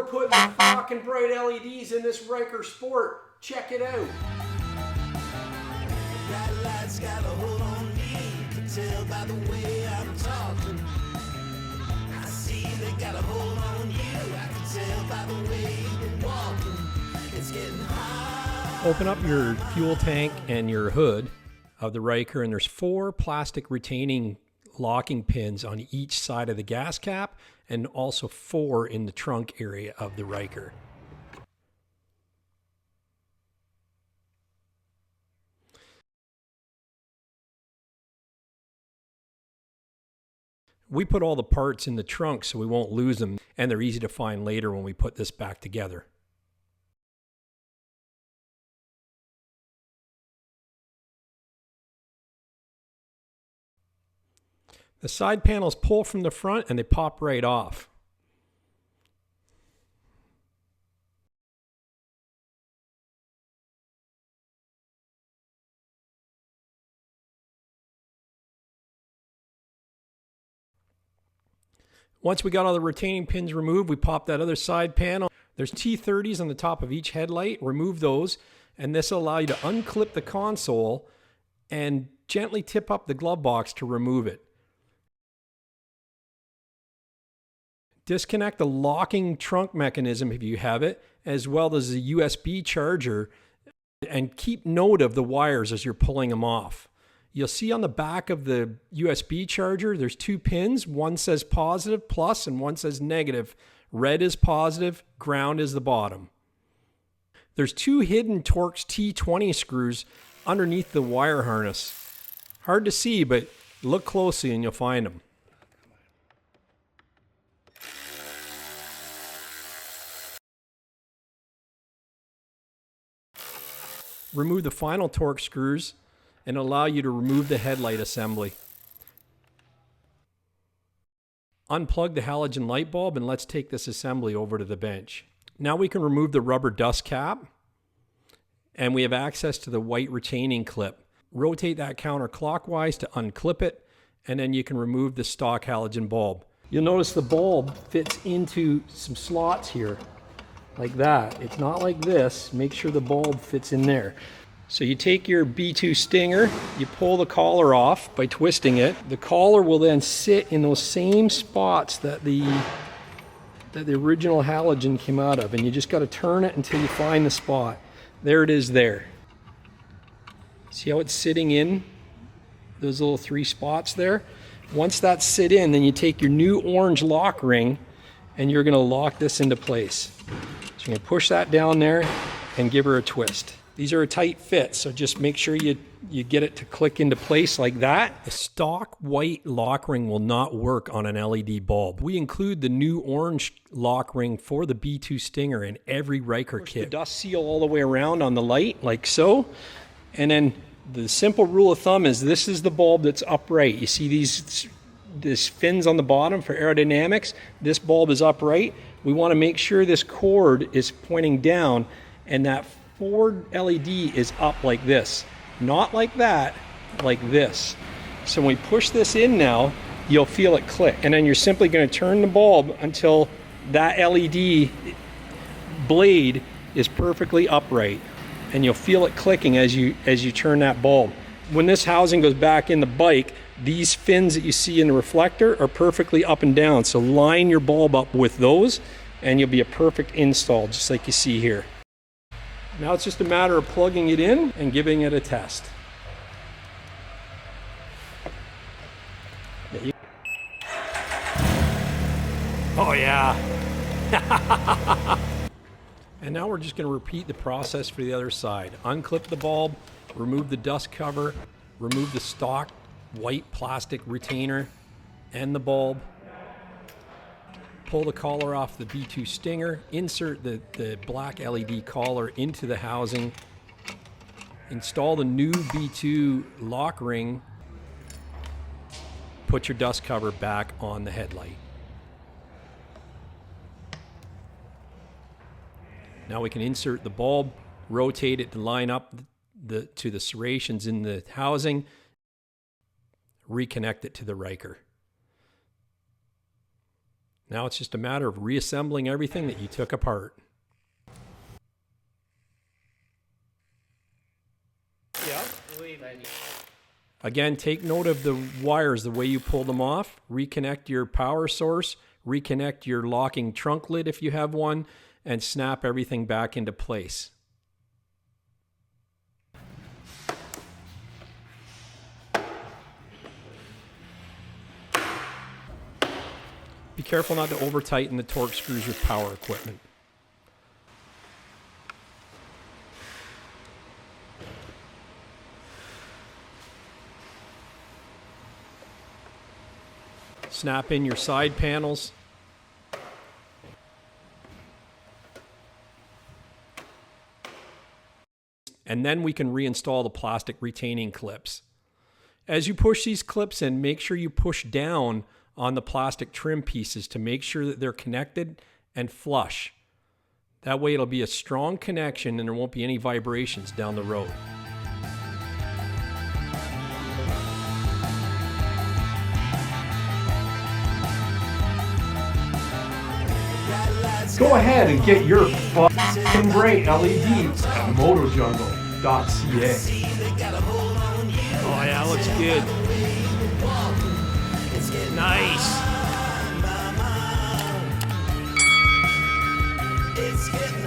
we're putting fucking bright LEDs in this Ryker Sport. Check it out. That light's got a hold on me. Can tell by the way I'm talking. I see they got a hold on you. I can tell by the way you've been walking. It's getting hot. Open up your fuel tank and your hood of the Ryker, and there's 4 plastic retaining locking pins on each side of the gas cap, and also 4 in the trunk area of the Ryker. We put all the parts in the trunk so we won't lose them, and they're easy to find later when we put this back together. The side panels pull from the front and they pop right off. Once we got all the retaining pins removed, we pop that other side panel. There's T30s on the top of each headlight. Remove those, and this will allow you to unclip the console and gently tip up the glove box to remove it. Disconnect the locking trunk mechanism if you have it, as well as the USB charger, and keep note of the wires as you're pulling them off. You'll see on the back of the USB charger, there's 2 pins. One says positive, plus, and one says negative. Red is positive, ground is the bottom. There's 2 hidden Torx T20 screws underneath the wire harness. Hard to see, but look closely and you'll find them. Remove the final Torx screws and allow you to remove the headlight assembly. Unplug the halogen light bulb and let's take this assembly over to the bench. Now we can remove the rubber dust cap, and we have access to the white retaining clip. Rotate that counterclockwise to unclip it, and then you can remove the stock halogen bulb. You'll notice the bulb fits into some slots here, like that. It's not like this. Make sure the bulb fits in there. So you take your B2 Sting'R, you pull the collar off by twisting it. The collar will then sit in those same spots that the original halogen came out of, and you just got to turn it until you find the spot. There it is there. See how it's sitting in those little 3 spots there? Once that's sit in, then you take your new orange lock ring and you're going to lock this into place. So you're going to push that down there and give her a twist. These are a tight fit, so just make sure you get it to click into place like that. The stock white lock ring will not work on an LED bulb. We include the new orange lock ring for the B2 Sting'R in every Ryker kit. The dust seal all the way around on the light, like so. And then the simple rule of thumb is this is the bulb that's upright. You see these fins on the bottom for aerodynamics? This bulb is upright. We want to make sure this cord is pointing down and that forward LED is up like this. Not like that, like this. So when we push this in now, you'll feel it click. And then you're simply going to turn the bulb until that LED blade is perfectly upright. And you'll feel it clicking as you turn that bulb. When this housing goes back in the bike, these fins that you see in the reflector are perfectly up and down. So line your bulb up with those and you'll be a perfect install, just like you see here. Now it's just a matter of plugging it in and giving it a test. Oh yeah. And now we're just going to repeat the process for the other side. Unclip the bulb, remove the dust cover, remove the stock white plastic retainer and the bulb. Pull the collar off the B2 Sting'R, insert the black LED collar into the housing, install the new B2 lock ring, put your dust cover back on the headlight. Now we can insert the bulb, rotate it to line up to the serrations in the housing, reconnect it to the Ryker. Now it's just a matter of reassembling everything that you took apart. Again, take note of the wires, the way you pull them off. Reconnect your power source, reconnect your locking trunk lid if you have one, and snap everything back into place. Be careful not to over tighten the torque screws with power equipment. Snap in your side panels. And then we can reinstall the plastic retaining clips. As you push these clips in, make sure you push down on the plastic trim pieces to make sure that they're connected and flush. That way it'll be a strong connection and there won't be any vibrations down the road. Go ahead and get your fucking great LEDs at motojungle.ca. Oh yeah, looks good. Nice. It's getting